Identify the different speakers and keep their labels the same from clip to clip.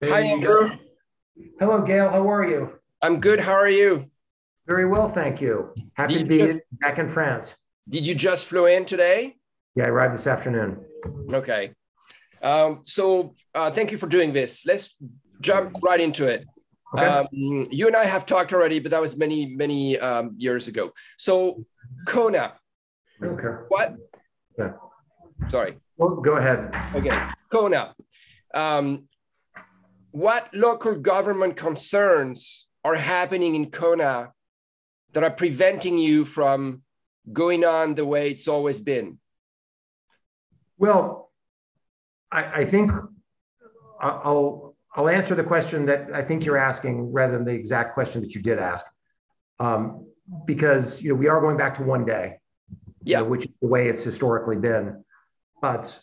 Speaker 1: Hi,
Speaker 2: Hey,
Speaker 1: Andrew.
Speaker 2: hello, Gail. How are you?
Speaker 1: I'm good. How are you?
Speaker 2: Very well, thank you. Happy
Speaker 1: Did
Speaker 2: to
Speaker 1: you
Speaker 2: be
Speaker 1: just
Speaker 2: back in France.
Speaker 1: did you just flew in today?
Speaker 2: Yeah, I arrived this afternoon.
Speaker 1: Okay. Thank you for doing this. Let's jump right into it.
Speaker 2: Okay.
Speaker 1: You and I have talked already, but that was many years ago. So, Kona,
Speaker 2: I don't care.
Speaker 1: what?
Speaker 2: Yeah.
Speaker 1: Sorry.
Speaker 2: Well, go ahead.
Speaker 1: Okay, Kona. Um, what local government concerns are happening in Kona that are preventing you from going on the way it's always been?
Speaker 2: Well, I think I'll answer the question that I think you're asking rather than the exact question that you did ask, because we are going back to one day,
Speaker 1: Yeah.
Speaker 2: which is the way it's historically been. But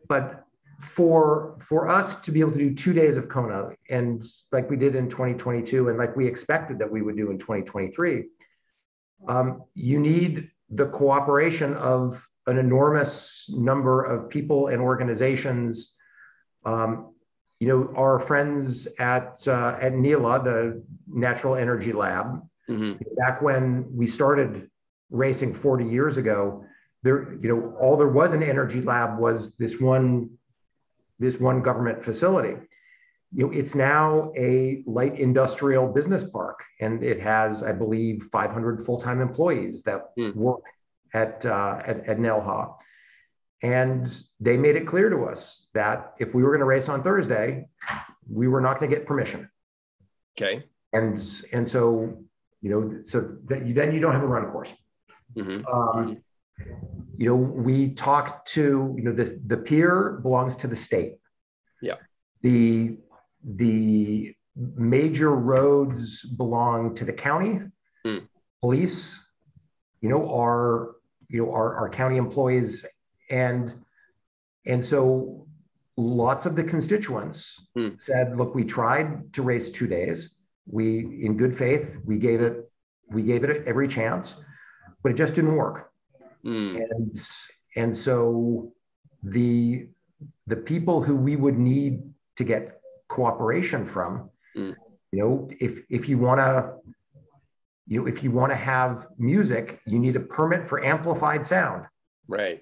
Speaker 2: but for us to be able to do 2 days of Kona, and like we did in 2022, and like we expected that we would do in 2023, you need the cooperation of an enormous number of people and organizations. Our friends at NELA, the Natural Energy Lab,
Speaker 1: Mhm.
Speaker 2: back when we started racing 40 years ago, all there was in Energy Lab was this one government facility. It's now a light industrial business park, and it has, I believe, 500 full-time employees that
Speaker 1: Mm.
Speaker 2: work at NELHA. And they made it clear to us that if we were going to race on Thursday, we were not going to get permission.
Speaker 1: Okay.
Speaker 2: And so then you don't have a run course.
Speaker 1: Mhm.
Speaker 2: Um, we talked to, the pier belongs to the state.
Speaker 1: Yeah.
Speaker 2: The major roads belong to the county.
Speaker 1: Mm.
Speaker 2: Police, are county employees, and so lots of the constituents
Speaker 1: Mm.
Speaker 2: said, look, we tried to race 2 days. We, in good faith, we gave it every chance, but it just didn't work.
Speaker 1: Mm.
Speaker 2: And so the people who we would need to get cooperation from,
Speaker 1: Mm.
Speaker 2: if you want to, if you want to have music, you need a permit for amplified sound.
Speaker 1: Right.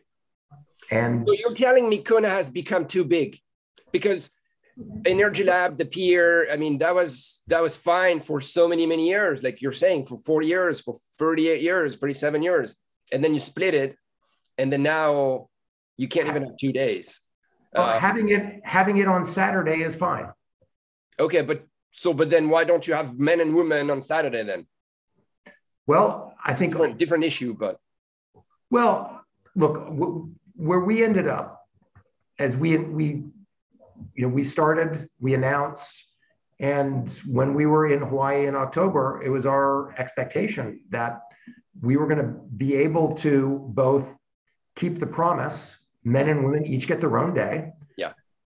Speaker 2: And
Speaker 1: So you're telling me Kona has become too big because Energy Lab, the pier, I mean, that was fine for so many years, like you're saying, for 40 years, for 38 years, 37 years. And then you split it, and then now you can't even have 2 days. Uh,
Speaker 2: having it on Saturday is fine.
Speaker 1: okay, but then why don't you have men and women on Saturday then?
Speaker 2: Well, I think,
Speaker 1: Different issue, but
Speaker 2: well, look, where we ended up, as we started, we announced, and when we were in Hawaii in October, it was our expectation that we were going to be able to both keep the promise, men and women each get their own day,
Speaker 1: yeah,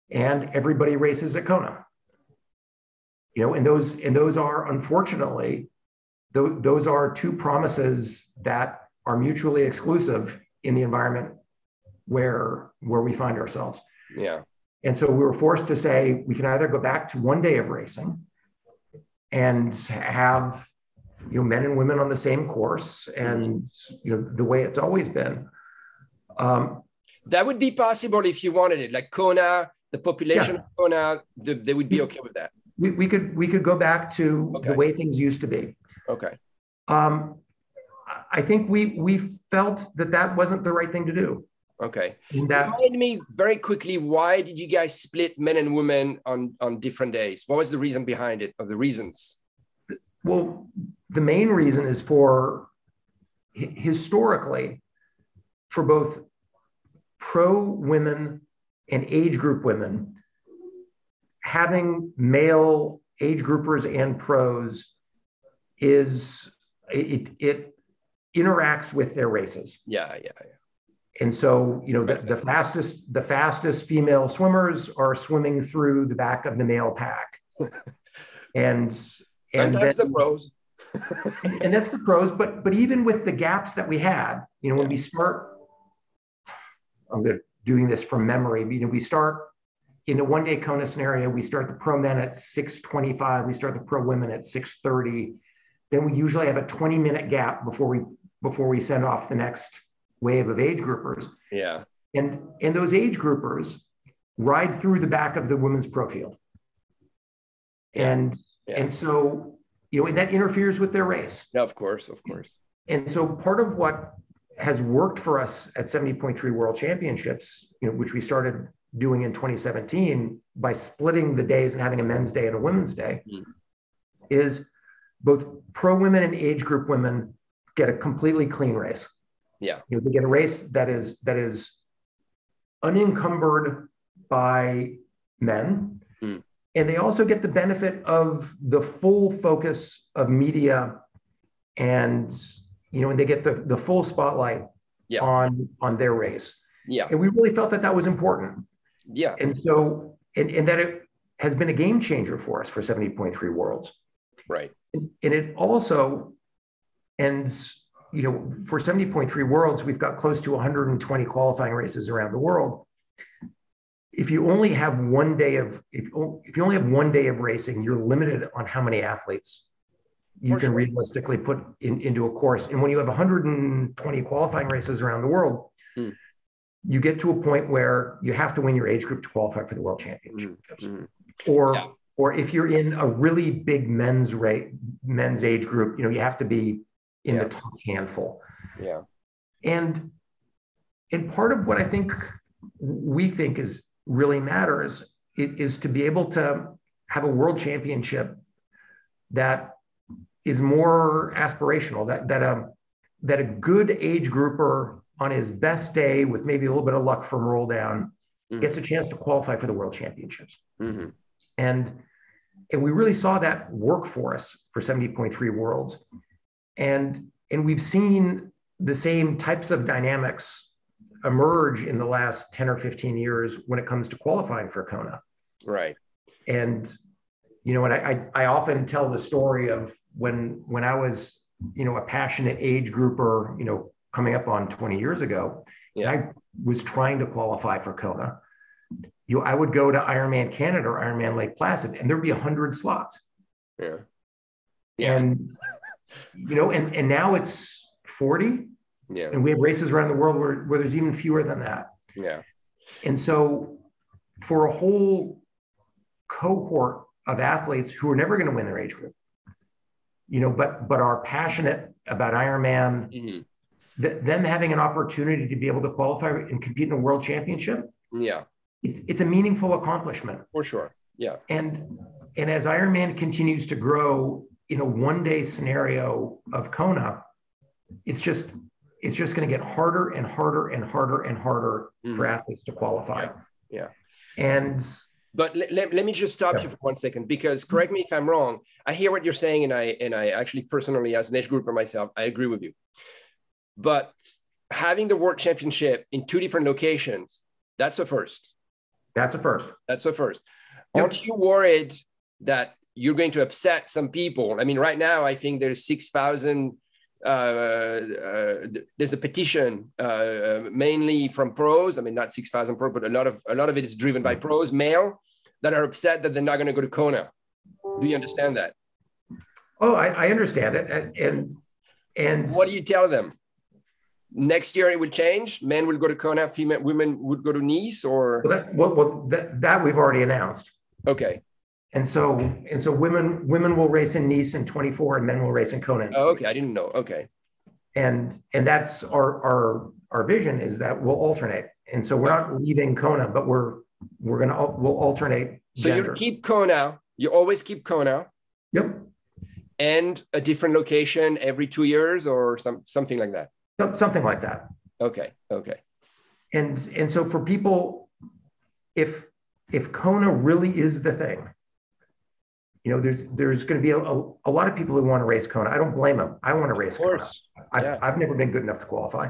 Speaker 2: and everybody races at Kona. And those are, unfortunately, those are two promises that are mutually exclusive in the environment where we find ourselves.
Speaker 1: yeah.
Speaker 2: And so we were forced to say we can either go back to one day of racing and have men and women on the same course, and the way it's always been.
Speaker 1: That would be possible if you wanted it. Like Kona, the population
Speaker 2: Yeah.
Speaker 1: of Kona, they would be okay with that.
Speaker 2: We could go back to
Speaker 1: Okay.
Speaker 2: the way things used to be.
Speaker 1: Okay.
Speaker 2: Um, I think we felt that wasn't the right thing to do.
Speaker 1: Okay.
Speaker 2: And that,
Speaker 1: Remind me very quickly, why did you guys split men and women on different days? What was the reason behind it, or the reasons?
Speaker 2: well, the main reason is for historically, for both pro women and age group women, having male age groupers and pros it interacts with their races.
Speaker 1: Yeah.
Speaker 2: And so,
Speaker 1: Makes
Speaker 2: the fastest female swimmers are swimming through the back of the male pack. And
Speaker 1: Sometimes the
Speaker 2: then,
Speaker 1: pros.
Speaker 2: and that's the pros, but even with the gaps that we had, when
Speaker 1: Yeah.
Speaker 2: we start, I'm doing this from memory, we start in a one-day Kona scenario, we start the pro men at 6:25. We start the pro women at 6:30. Then we usually have a 20-minute gap before we send off the next wave of age groupers.
Speaker 1: Yeah.
Speaker 2: And those age groupers ride through the back of the women's pro field. And so, and that interferes with their race.
Speaker 1: Yeah, of course.
Speaker 2: And so part of what has worked for us at 70.3 World Championships, which we started doing in 2017 by splitting the days and having a men's day and a women's day, is both pro women and age group women get a completely clean race.
Speaker 1: Yeah.
Speaker 2: They get a race that is unencumbered by men. And they also get the benefit of the full focus of media, and and they get the full spotlight on their race. Yeah. And we really felt that was important.
Speaker 1: Yeah.
Speaker 2: And so and that it has been a game changer for us for 70.3 Worlds.
Speaker 1: Right.
Speaker 2: And it also, and for 70.3 Worlds, we've got close to 120 qualifying races around the world. If you only have one day of racing, you're limited on how many athletes you can realistically put into a course. And when you have 120 qualifying races around the world, you get to a point where you have to win your age group to qualify for the World Championships. Or if you're in a really big men's age group, you have to be in the top handful.
Speaker 1: Yeah.
Speaker 2: And part of what we think is really matters is to be able to have a world championship that is more aspirational, that a good age grouper on his best day with maybe a little bit of luck from roll down gets a chance to qualify for the World Championships. And we really saw that work for us for 70.3 Worlds. And we've seen the same types of dynamics emerge in the last 10 or 15 years when it comes to qualifying for Kona.
Speaker 1: Right.
Speaker 2: And, and I often tell the story of when I was, a passionate age grouper, coming up on 20 years ago, and I was trying to qualify for Kona. I would go to Ironman Canada or Ironman Lake Placid, and there'd be 100 slots.
Speaker 1: Yeah.
Speaker 2: And, and now it's 40.
Speaker 1: Yeah.
Speaker 2: And we have races around the world where there's even fewer than that.
Speaker 1: Yeah.
Speaker 2: And so for a whole cohort of athletes who are never going to win their age group, but are passionate about Ironman, them having an opportunity to be able to qualify and compete in a world championship.
Speaker 1: Yeah.
Speaker 2: It's a meaningful accomplishment.
Speaker 1: For sure. Yeah.
Speaker 2: And as Ironman continues to grow in a one-day scenario of Kona, it's just going to get harder and harder and harder and harder for athletes to qualify.
Speaker 1: Yeah.
Speaker 2: But
Speaker 1: let me just stop you for 1 second, because correct me if I'm wrong. I hear what you're saying, and I actually personally, as an age grouper myself, I agree with you. But having the World Championship in two different locations, that's a first.
Speaker 2: That's a first.
Speaker 1: Aren't you worried that you're going to upset some people? I mean, right now, I think there's 6,000. There's a petition mainly from pros. I mean, not 6,000 pros, but a lot of it is driven by pros, male, that are upset that they're not going to go to Kona. Do you understand that?
Speaker 2: Oh, I understand it. And
Speaker 1: what do you tell them? Next year it will change. Men will go to Kona. Women would go to Nice, or
Speaker 2: that we've already announced.
Speaker 1: Okay.
Speaker 2: And so women will race in Nice in 24, and men will race in Kona.
Speaker 1: Oh, okay, I didn't know. Okay.
Speaker 2: And that's our vision, is that we'll alternate. And so we're not leaving Kona, but we'll alternate.
Speaker 1: So you keep Kona. You always keep Kona.
Speaker 2: Yep.
Speaker 1: And a different location every 2 years, or something like that.
Speaker 2: Something like that.
Speaker 1: Okay.
Speaker 2: And so for people, if Kona really is the thing, there's going to be a lot of people who want to race Kona. I don't blame them. I want to race Kona. I've never been good enough to qualify.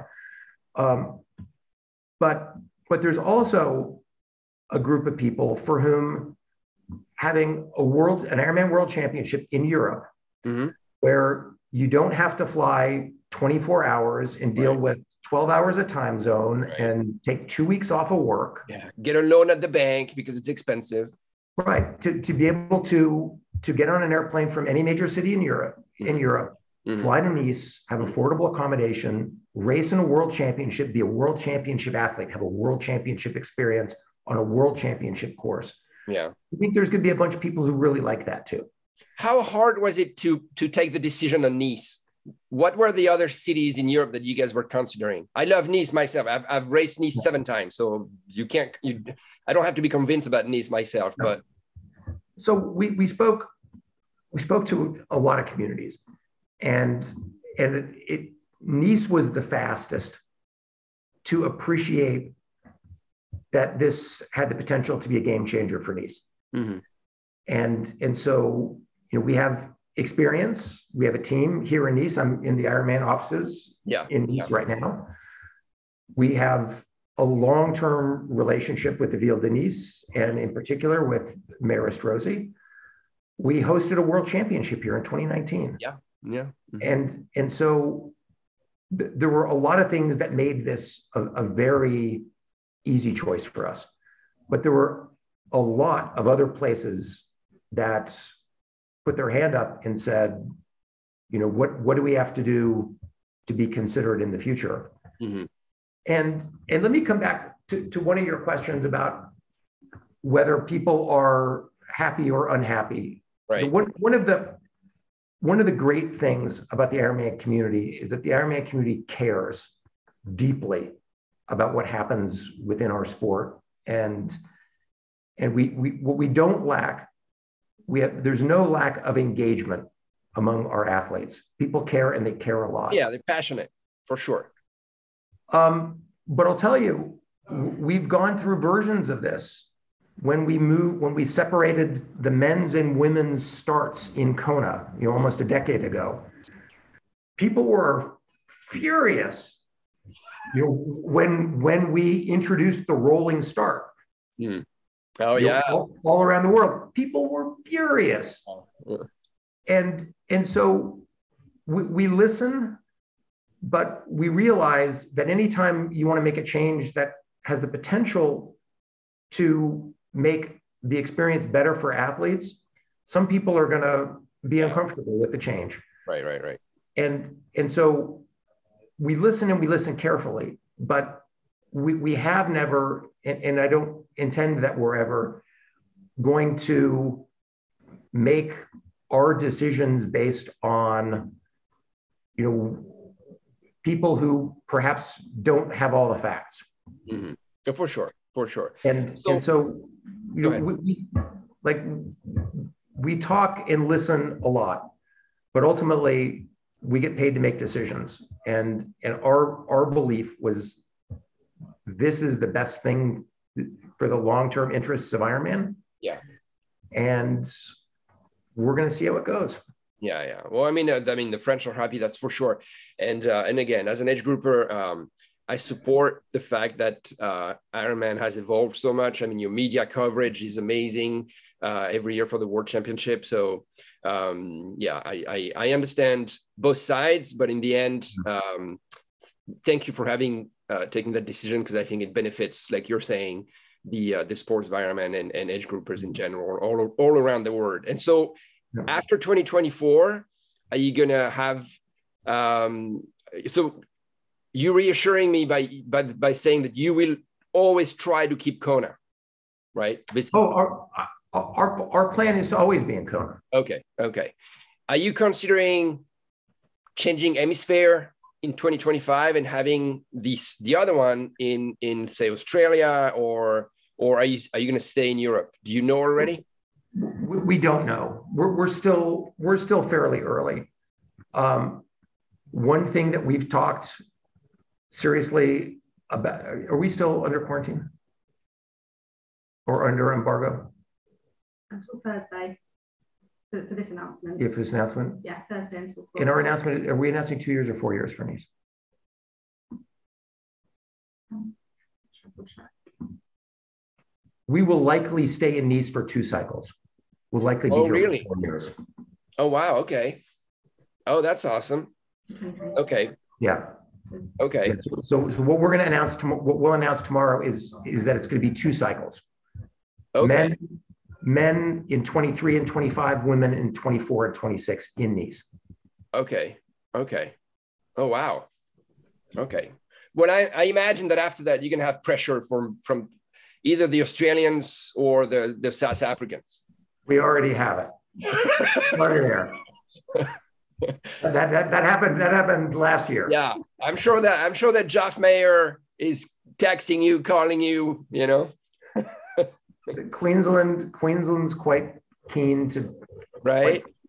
Speaker 2: But there's also a group of people for whom having an Ironman World Championship in Europe, where you don't have to fly 24 hours and deal with 12 hours of time zone,
Speaker 1: right,
Speaker 2: and take 2 weeks off of work.
Speaker 1: Yeah. Get a loan at the bank because it's expensive.
Speaker 2: Right. To be able to get on an airplane from any major city in Europe, fly to Nice, have affordable accommodation, race in a world championship, be a world championship athlete, have a world championship experience on a world championship course.
Speaker 1: Yeah.
Speaker 2: I think there's going to be a bunch of people who really like that too.
Speaker 1: How hard was it to take the decision on Nice? What were the other cities in Europe that you guys were considering? I love Nice myself. I've raced Nice 7 times, so I don't have to be convinced about Nice myself. No. But
Speaker 2: so we spoke to a lot of communities, and Nice was the fastest to appreciate that this had the potential to be a game changer for Nice. Mm-hmm. And so, we have experience. We have a team here in Nice. I'm in the Ironman offices in Nice right now. We have a long-term relationship with the Ville de Nice, and in particular with Mayorist Rosie. We hosted a world championship here in 2019.
Speaker 1: Yeah. Mm-hmm.
Speaker 2: And so there were a lot of things that made this a very easy choice for us. But there were a lot of other places that put their hand up and said, what do we have to do to be considered in the future? Mm-hmm. And let me come back to one of your questions about whether people are happy or unhappy.
Speaker 1: Right.
Speaker 2: One of the great things about the Ironman community is that the Ironman community cares deeply about what happens within our sport, and we what we don't lack, there's no lack of engagement among our athletes. People care, and they care a lot.
Speaker 1: Yeah, they're passionate for sure.
Speaker 2: But I'll tell you, we've gone through versions of this. When we separated the men's and women's starts in Kona, almost a decade ago, people were furious. When we introduced the rolling start. Mm.
Speaker 1: Oh yeah,
Speaker 2: all around the world, people were furious. And so we listen, but we realize that anytime you want to make a change that has the potential to make the experience better for athletes, some people are going to be uncomfortable with the change.
Speaker 1: Right.
Speaker 2: And so we listen, and we listen carefully, but we have never, and I don't intend that we're ever going to make our decisions based on, people who perhaps don't have all the facts.
Speaker 1: Mm-hmm. For sure.
Speaker 2: And so we talk and listen a lot, but ultimately we get paid to make decisions. And our belief was, this is the best thing for the long-term interests of Ironman.
Speaker 1: Yeah.
Speaker 2: And we're going to see how it goes.
Speaker 1: Yeah. Well, I mean, the French are happy, that's for sure. And again, as an age grouper, I support the fact that Ironman has evolved so much. I mean, your media coverage is amazing every year for the World Championship. So I understand both sides, but in the end, thank you for taking that decision, because I think it benefits, like you're saying, the sports Ironman and age groupers in general, all around the world. And so after 2024, are you gonna have so you reassuring me by saying that you will always try to keep Kona, right?
Speaker 2: Our plan is to always be in Kona.
Speaker 1: Okay. Are you considering changing hemisphere in 2025 and having the other one in say Australia, or are you going to stay in Europe? Do you know already?
Speaker 2: We don't know. We're still fairly early. One thing that we've talked seriously about, are we still under quarantine or under embargo?
Speaker 3: Until Thursday for this announcement.
Speaker 2: Yeah, for this announcement?
Speaker 3: Yeah, Thursday until Friday.
Speaker 2: In our announcement, are we announcing 2 years or 4 years for Nice? We will likely stay in Nice for 2 cycles. We'll likely be here for 4 years.
Speaker 1: Oh, wow. Okay. Oh, that's awesome. Okay.
Speaker 2: Yeah.
Speaker 1: Okay.
Speaker 2: So what we're going to announce, what we'll announce tomorrow is that it's going to be 2 cycles.
Speaker 1: Okay.
Speaker 2: Men in 23 and 25, women in 24 and 26 in Nice.
Speaker 1: Okay. Okay. Oh, wow. Okay. Well, I imagine that after that, you're going to have pressure from either the Australians or the South Africans.
Speaker 2: We already have it. Already there. That happened last year.
Speaker 1: Yeah, I'm sure that Jeff Mayer is texting you, calling you, you know.
Speaker 2: Queensland's quite keen to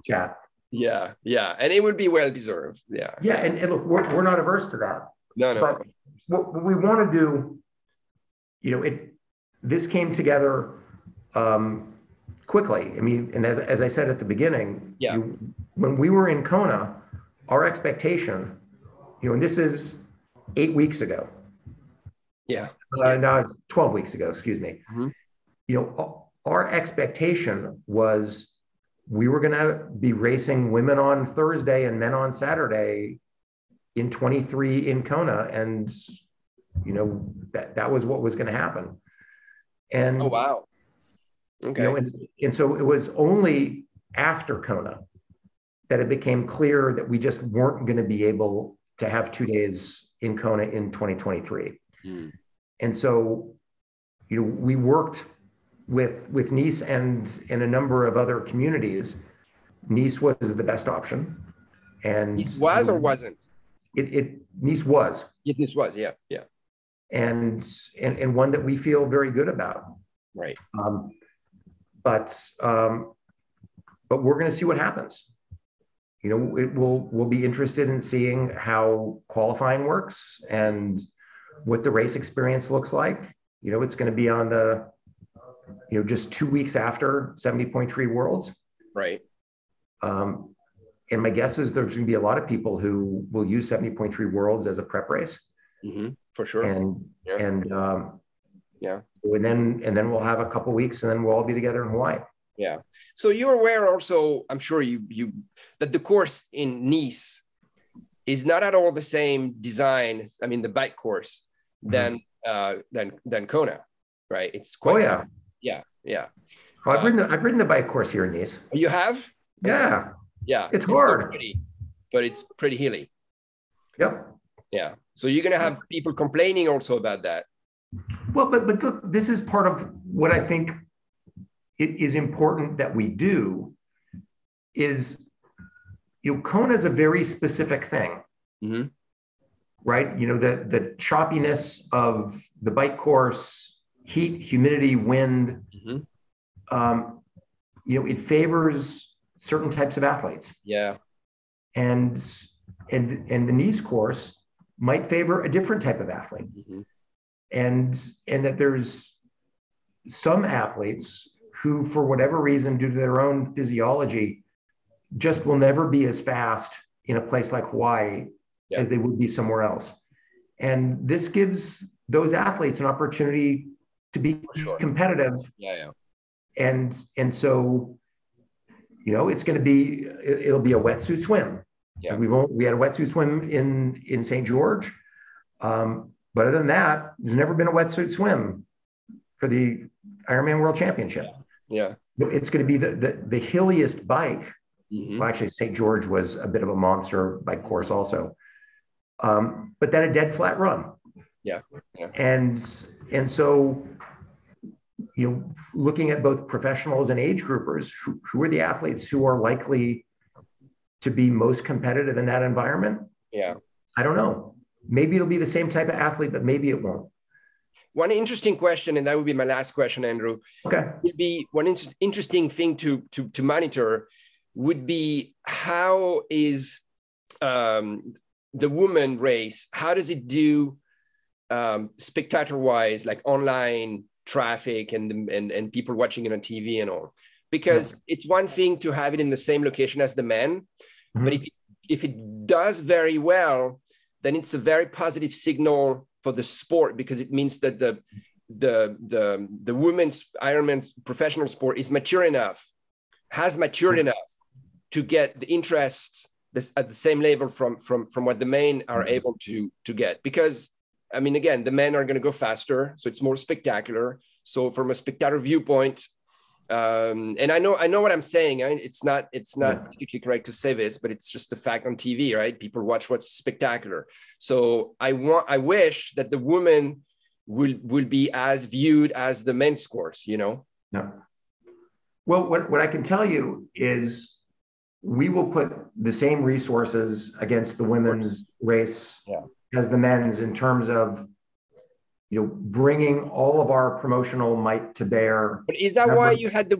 Speaker 2: chat.
Speaker 1: Yeah, yeah, and it would be well deserved. Yeah,
Speaker 2: yeah, and look, we're not averse to that.
Speaker 1: No.
Speaker 2: But what we want to do, you know, this came together quickly. I mean, and as I said at the beginning, when we were in Kona, our expectation, you know, and this is 8 weeks ago.
Speaker 1: Yeah.
Speaker 2: No, it's 12 weeks ago, excuse me.
Speaker 1: Mm-hmm.
Speaker 2: You know, our expectation was we were going to be racing women on Thursday and men on Saturday in 23 in Kona. And, you know, that was what was going to happen. And,
Speaker 1: oh, wow. Okay.
Speaker 2: You know, and so it was only after Kona that it became clear that we just weren't going to be able to have 2 days in Kona in 2023. Mm. And so, you know, we worked with Nice and in a number of other communities. Nice was the best option. And
Speaker 1: Nice was or wasn't?
Speaker 2: Nice was.
Speaker 1: Nice was, yeah.
Speaker 2: And one that we feel very good about.
Speaker 1: Right.
Speaker 2: But we're going to see what happens. You know, we'll be interested in seeing how qualifying works and what the race experience looks like. You know, it's going to be on the, you know, just 2 weeks after 70.3 Worlds.
Speaker 1: Right.
Speaker 2: And my guess is there's going to be a lot of people who will use 70.3 Worlds as a prep race.
Speaker 1: Mm-hmm. For sure.
Speaker 2: And then we'll have a couple weeks and then we'll all be together in Hawaii.
Speaker 1: Yeah. So you're aware also, I'm sure you that the course in Nice is not at all the same design. I mean, the bike course than Kona, right? It's quite.
Speaker 2: Oh yeah.
Speaker 1: Yeah.
Speaker 2: Well, I've ridden the bike course here in Nice.
Speaker 1: You have?
Speaker 2: Yeah.
Speaker 1: Yeah.
Speaker 2: It's hard,
Speaker 1: but it's pretty hilly.
Speaker 2: Yep.
Speaker 1: Yeah. So you're gonna have people complaining also about that.
Speaker 2: Well, but look, this is part of what I think it is important that we do is, you know, Kona is a very specific thing, mm-hmm. right? You know, the choppiness of the bike course, heat, humidity, wind, mm-hmm. You know, it favors certain types of athletes.
Speaker 1: Yeah.
Speaker 2: And the Nice course might favor a different type of athlete. Mm-hmm. And that there's some athletes who, for whatever reason, due to their own physiology, just will never be as fast in a place like Hawaii as they would be somewhere else. And this gives those athletes an opportunity to be competitive.
Speaker 1: Yeah.
Speaker 2: And so, you know, it'll be a wetsuit swim. Yeah. We had a wetsuit swim in St. George. But other than that, there's never been a wetsuit swim for the Ironman World Championship.
Speaker 1: Yeah.
Speaker 2: It's going to be the hilliest bike.
Speaker 1: Mm-hmm.
Speaker 2: Well, actually, St. George was a bit of a monster bike course also. But then a dead flat run.
Speaker 1: Yeah.
Speaker 2: And so, you know, looking at both professionals and age groupers, who are the athletes who are likely to be most competitive in that environment?
Speaker 1: Yeah.
Speaker 2: I don't know. Maybe it'll be the same type of athlete, but maybe it won't.
Speaker 1: One interesting question, and that would be my last question, Andrew.
Speaker 2: Okay.
Speaker 1: Would be one interesting thing to monitor would be how is the woman race? How does it do spectator-wise, like online traffic and people watching it on TV and all? Because it's one thing to have it in the same location as the men, mm-hmm. but if it does very well, then it's a very positive signal for the sport, because it means that the women's Ironman professional sport is mature enough, has matured enough to get the interest this at the same level from what the men are able to get. Because, I mean, again, the men are going to go faster, so it's more spectacular. So from a spectator viewpoint, and I know what I'm saying. It's not politically correct to say this, but it's just the fact on TV, right? People watch what's spectacular. So I wish that the woman will be as viewed as the men's course, you know?
Speaker 2: No. Well, what I can tell you is we will put the same resources against the women's race as the men's in terms of, you know, bringing all of our promotional might to bear.
Speaker 1: But is that why you had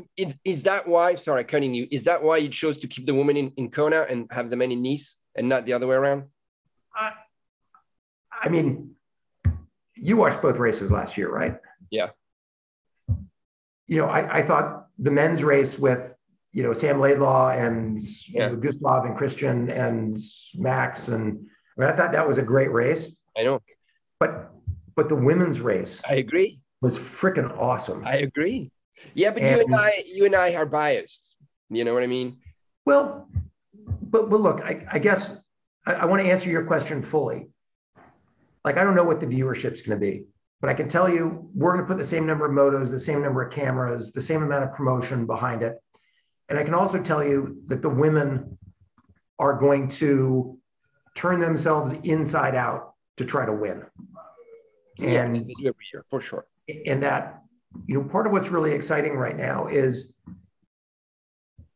Speaker 1: is that why, sorry, cutting you, is that why you chose to keep the women in Kona and have the men in Nice and not the other way around?
Speaker 2: I mean, you watched both races last year, right?
Speaker 1: Yeah.
Speaker 2: You know, I thought the men's race with, you know, Sam Laidlaw and you know, Gustav and Christian and Max, and I mean, I thought that was a great race.
Speaker 1: I know.
Speaker 2: But the women's race,
Speaker 1: I agree,
Speaker 2: was freaking awesome.
Speaker 1: I agree. Yeah, but you and I are biased. You know what I mean?
Speaker 2: Well, but look, I guess I want to answer your question fully. Like, I don't know what the viewership's going to be, but I can tell you we're going to put the same number of motos, the same number of cameras, the same amount of promotion behind it. And I can also tell you that the women are going to turn themselves inside out to try to win. And
Speaker 1: they do every year, for sure.
Speaker 2: And that, you know, part of what's really exciting right now is,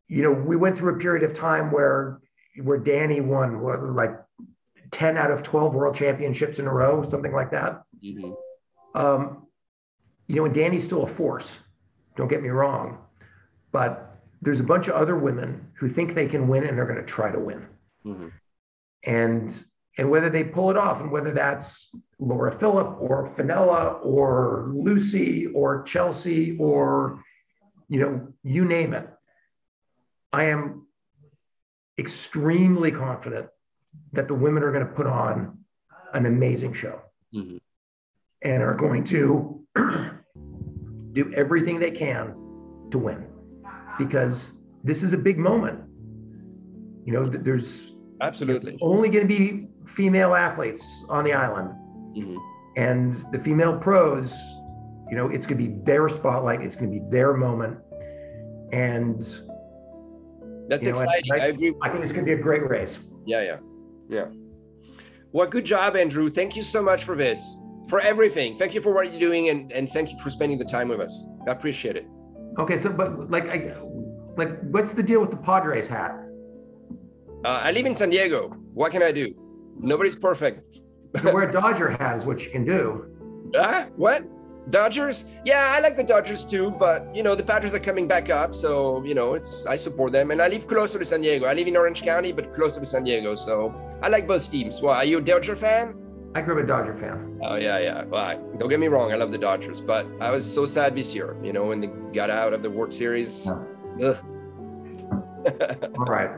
Speaker 2: you know, we went through a period of time where Danny won like 10 out of 12 world championships in a row, something like that.
Speaker 1: Mm-hmm.
Speaker 2: You know, and Danny's still a force, don't get me wrong, but there's a bunch of other women who think they can win and they're going to try to win.
Speaker 1: Mm-hmm.
Speaker 2: And whether they pull it off, and whether that's Laura Phillip or Fenella or Lucy or Chelsea or, you know, you name it, I am extremely confident that the women are going to put on an amazing show. Mm-hmm. And are going to do everything they can to win, because this is a big moment. You know, there's
Speaker 1: absolutely
Speaker 2: only going to be female athletes on the island. Mm-hmm. And the female pros, you know, it's going to be their spotlight. It's going to be their moment. And
Speaker 1: that's exciting. I agree.
Speaker 2: I think it's going to be a great race.
Speaker 1: Yeah. Well, good job, Andrew. Thank you so much for this, for everything. Thank you for what you're doing, and thank you for spending the time with us. I appreciate it.
Speaker 2: Okay, so but like what's the deal with the Padres hat?
Speaker 1: I live in San Diego. What can I do? Nobody's perfect.
Speaker 2: To wear a Dodger hat is what you can do.
Speaker 1: What? Dodgers? Yeah, I like the Dodgers too, but you know, the Padres are coming back up, so you know, I support them, and I live closer to San Diego. I live in Orange County, but closer to San Diego, so I like both teams. Well, are you a Dodger fan?
Speaker 2: I grew up a Dodger fan.
Speaker 1: Oh yeah. Well, don't get me wrong, I love the Dodgers, but I was so sad this year, you know, when they got out of the World Series.
Speaker 2: Yeah. All right.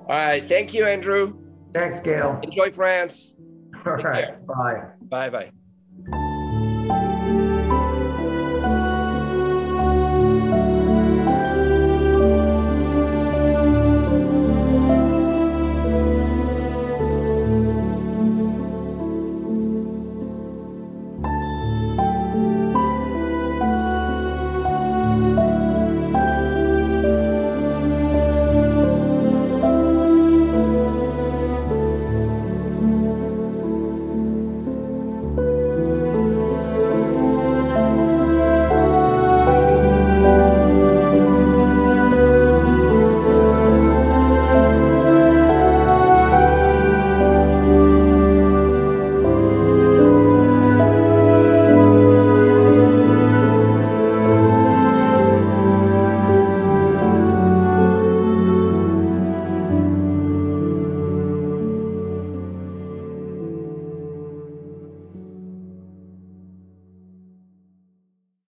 Speaker 1: All right. Thank you, Andrew.
Speaker 2: Thanks, Gail.
Speaker 1: Enjoy France.
Speaker 2: All right. Bye.
Speaker 1: Bye.